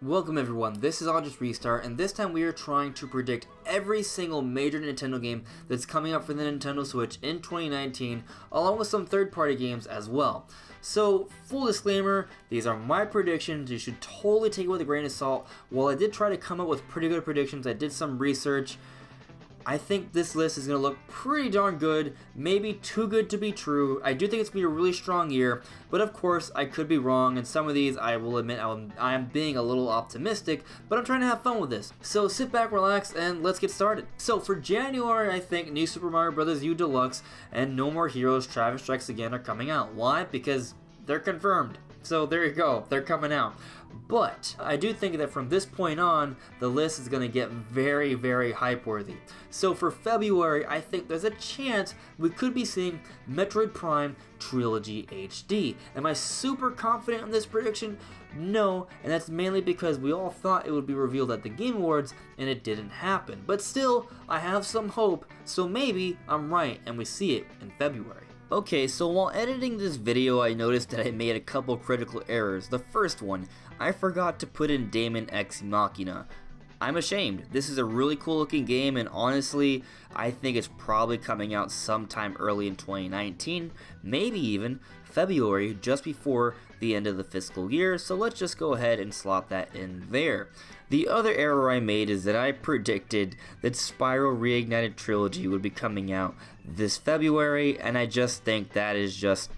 Welcome everyone, this is AndresRestart, and this time we are trying to predict every single major Nintendo game that's coming out for the Nintendo Switch in 2019, along with some third-party games as well. So, full disclaimer, these are my predictions. You should totally take it with a grain of salt. While I did try to come up with pretty good predictions, I did some research. I think this list is going to look pretty darn good, maybe too good to be true. I do think it's going to be a really strong year, but of course I could be wrong, and some of these I will admit I am being a little optimistic, but I'm trying to have fun with this. So sit back, relax, and let's get started. So for January, I think New Super Mario Bros. U Deluxe and No More Heroes Travis Strikes Again are coming out. Why? Because they're confirmed. So there you go, they're coming out. But I do think that from this point on, the list is going to get very, very hype worthy. So for February, I think there's a chance we could be seeing Metroid Prime Trilogy HD. Am I super confident in this prediction? No, and that's mainly because we all thought it would be revealed at the Game Awards, and it didn't happen. But still, I have some hope, so maybe I'm right and we see it in February. Okay, so while editing this video, I noticed that I made a couple critical errors. The first one, I forgot to put in Daemon X Machina. I'm ashamed. This is a really cool looking game, and honestly, I think it's probably coming out sometime early in 2019, maybe even February, just before the end of the fiscal year, so let's just go ahead and slot that in there. The other error I made is that I predicted that Spyro Reignited Trilogy would be coming out this February, and I just think that is just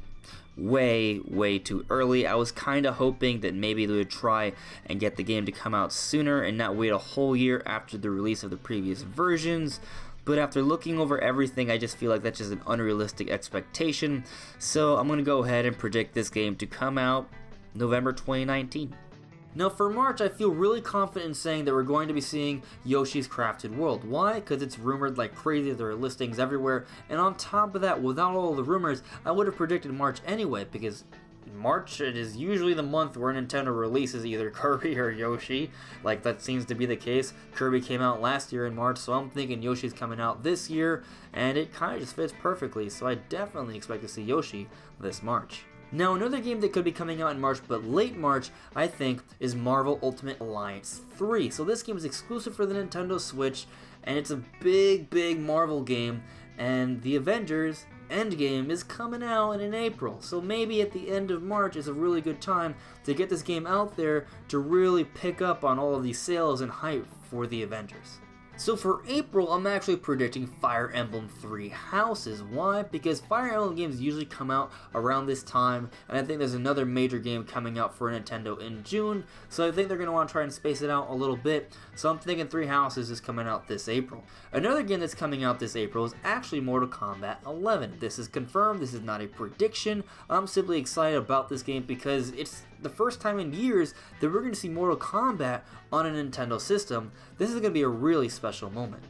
way too early. I was kind of hoping that maybe they would try and get the game to come out sooner and not wait a whole year after the release of the previous versions. But after looking over everything, I just feel like that's just an unrealistic expectation. So I'm going to go ahead and predict this game to come out November 2019. Now for March, I feel really confident in saying that we're going to be seeing Yoshi's Crafted World. Why? Because it's rumored like crazy, there are listings everywhere, and on top of that, without all the rumors, I would have predicted March anyway, because March, it is usually the month where Nintendo releases either Kirby or Yoshi. Like, that seems to be the case. Kirby came out last year in March, so I'm thinking Yoshi's coming out this year, and it kind of just fits perfectly, so I definitely expect to see Yoshi this March. Now, another game that could be coming out in March, but late March, I think, is Marvel Ultimate Alliance 3. So this game is exclusive for the Nintendo Switch, and it's a big Marvel game, and the Avengers Endgame is coming out in April. So maybe at the end of March is a really good time to get this game out there to really pick up on all of these sales and hype for the Avengers. So for April, I'm actually predicting Fire Emblem 3 Houses. Why? Because Fire Emblem games usually come out around this time, and I think there's another major game coming out for Nintendo in June, so I think they're going to want to try and space it out a little bit, so I'm thinking 3 Houses is coming out this April. Another game that's coming out this April is actually Mortal Kombat 11. This is confirmed, this is not a prediction. I'm simply excited about this game because it's the first time in years that we're going to see Mortal Kombat on a Nintendo system. This is going to be a really special moment.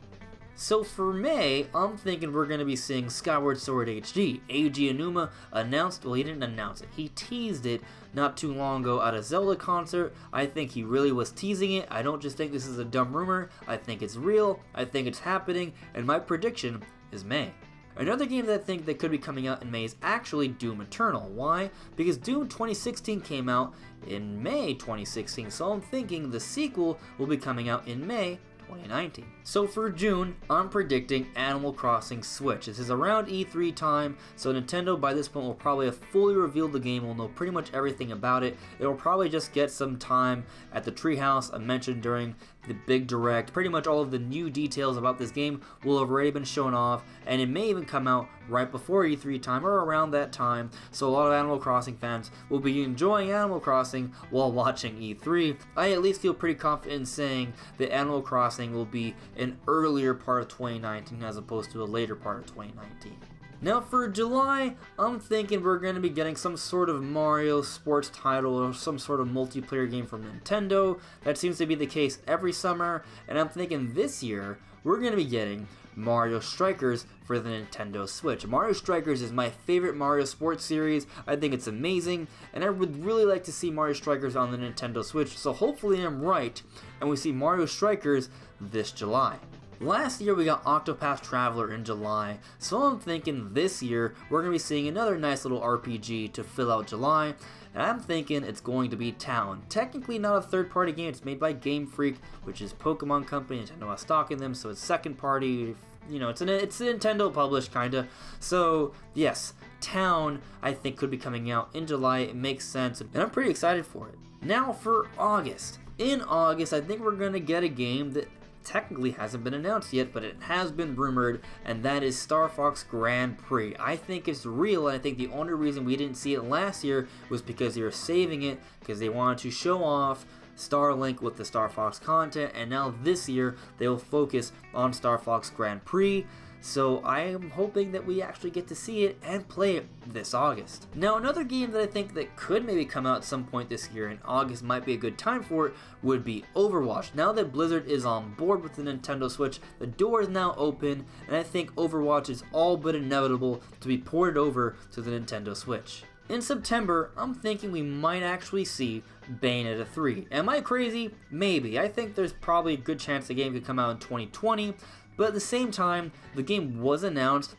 So for May, I'm thinking we're going to be seeing Skyward Sword HD. Eiji Aonuma announced, well, he didn't announce it, he teased it not too long ago at a Zelda concert. I think he really was teasing it. I don't just think this is a dumb rumor, I think it's real, I think it's happening, and my prediction is May. Another game that I think that could be coming out in May is actually Doom Eternal. Why? Because Doom 2016 came out in May 2016, so I'm thinking the sequel will be coming out in May 2019. So for June, I'm predicting Animal Crossing Switch. This is around E3 time, so Nintendo by this point will probably have fully revealed the game, will know pretty much everything about it. It will probably just get some time at the Treehouse I mentioned during the big direct. Pretty much all of the new details about this game will have already been shown off, and it may even come out right before E3 time or around that time, so a lot of Animal Crossing fans will be enjoying Animal Crossing while watching E3. I at least feel pretty confident in saying that Animal Crossing will be an earlier part of 2019 as opposed to a later part of 2019. Now for July, I'm thinking we're going to be getting some sort of Mario sports title or some sort of multiplayer game from Nintendo. That seems to be the case every summer, and I'm thinking this year we're going to be getting Mario Strikers for the Nintendo Switch. Mario Strikers is my favorite Mario sports series. I think it's amazing, and I would really like to see Mario Strikers on the Nintendo Switch, so hopefully I'm right and we see Mario Strikers this July. Last year we got Octopath Traveler in July, so I'm thinking this year we're going to be seeing another nice little RPG to fill out July, and I'm thinking it's going to be Town. Technically not a third-party game, it's made by Game Freak, which is Pokemon company. Nintendo has stock in them, so it's second party, you know, it's Nintendo published kinda. So yes, Town I think could be coming out in July. It makes sense, and I'm pretty excited for it. Now for August. In August, I think we're gonna get a game that technically hasn't been announced yet, but it has been rumored, and that is Star Fox Grand Prix. I think it's real, and I think the only reason we didn't see it last year was because they were saving it because they wanted to show off Starlink with the Star Fox content, and now this year they will focus on Star Fox Grand Prix. So I am hoping that we actually get to see it and play it this August. Now another game that I think that could maybe come out at some point this year, and August might be a good time for it, would be Overwatch. Now that Blizzard is on board with the Nintendo Switch, the door is now open, and I think Overwatch is all but inevitable to be ported over to the Nintendo Switch. In September, I'm thinking we might actually see Bayonetta 3. Am I crazy? Maybe. I think there's probably a good chance the game could come out in 2020, but at the same time, the game was announced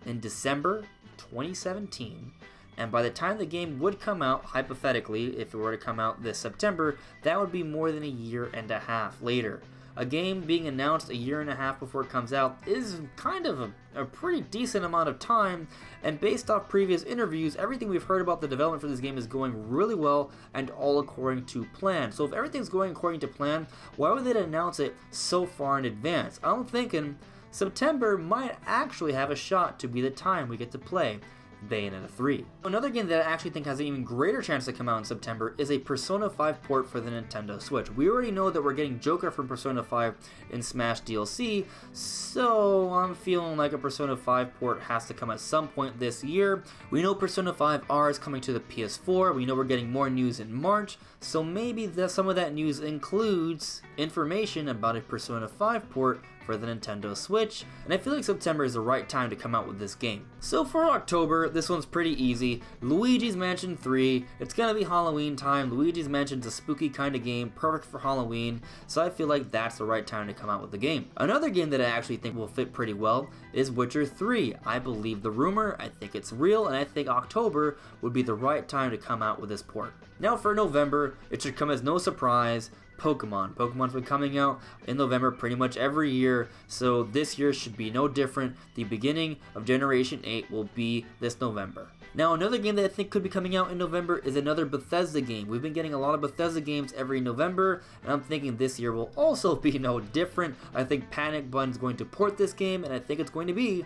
in December 2017, and by the time the game would come out, hypothetically, if it were to come out this September, that would be more than a year and a half later. A game being announced a year and a half before it comes out is kind of a pretty decent amount of time, and based off previous interviews, everything we've heard about the development for this game is going really well and all according to plan. So if everything's going according to plan, why would they announce it so far in advance? I'm thinking September might actually have a shot to be the time we get to play Bayonetta 3. Another game that I actually think has an even greater chance to come out in September is a Persona 5 port for the Nintendo Switch. We already know that we're getting Joker from Persona 5 in Smash DLC, so I'm feeling like a Persona 5 port has to come at some point this year. We know Persona 5 R is coming to the PS4, we know we're getting more news in March, so maybe some of that news includes information about a Persona 5 port for the Nintendo Switch, and I feel like September is the right time to come out with this game. So for October, this one's pretty easy. Luigi's Mansion 3, it's gonna be Halloween time. Luigi's Mansion's a spooky kind of game, perfect for Halloween, so I feel like that's the right time to come out with the game. Another game that I actually think will fit pretty well is Witcher 3. I believe the rumor, I think it's real, and I think October would be the right time to come out with this port. Now for November, it should come as no surprise, Pokemon. Pokemon's been coming out in November pretty much every year, so this year should be no different. The beginning of Generation 8 will be this November. Now another game that I think could be coming out in November is another Bethesda game. We've been getting a lot of Bethesda games every November, and I'm thinking this year will also be no different. I think Panic Button's going to port this game, and I think it's going to be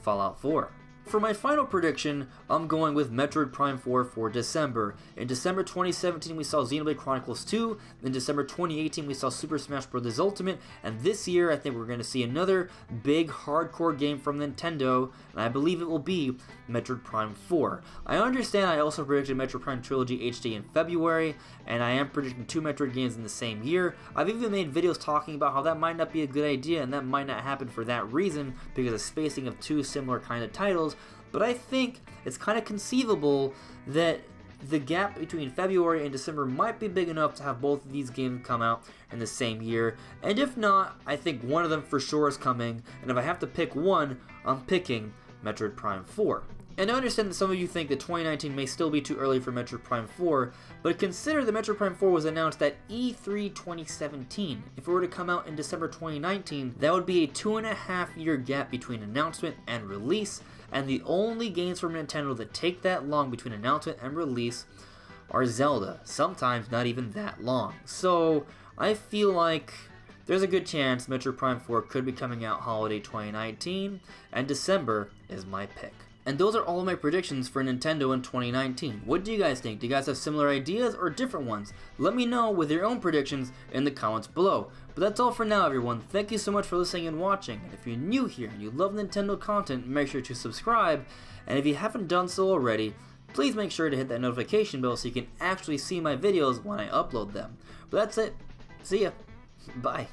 Fallout 4. For my final prediction, I'm going with Metroid Prime 4 for December. In December 2017, we saw Xenoblade Chronicles 2. In December 2018, we saw Super Smash Bros. Ultimate. And this year, I think we're going to see another big hardcore game from Nintendo, and I believe it will be Metroid Prime 4. I understand I also predicted Metroid Prime Trilogy HD in February, and I am predicting 2 Metroid games in the same year. I've even made videos talking about how that might not be a good idea, and that might not happen for that reason, because of spacing of 2 similar kind of titles. But I think it's kind of conceivable that the gap between February and December might be big enough to have both of these games come out in the same year. And if not, I think one of them for sure is coming. And if I have to pick one, I'm picking Metroid Prime 4. And I understand that some of you think that 2019 may still be too early for Metroid Prime 4, but consider that Metroid Prime 4 was announced at E3 2017. If it were to come out in December 2019, that would be a 2.5-year gap between announcement and release, and the only games from Nintendo that take that long between announcement and release are Zelda, sometimes not even that long. So I feel like there's a good chance Metroid Prime 4 could be coming out holiday 2019, and December is my pick. And those are all of my predictions for Nintendo in 2019. What do you guys think? Do you guys have similar ideas or different ones? Let me know with your own predictions in the comments below. But that's all for now, everyone. Thank you so much for listening and watching. And if you're new here and you love Nintendo content, make sure to subscribe. And if you haven't done so already, please make sure to hit that notification bell so you can actually see my videos when I upload them. But that's it. See ya. Bye.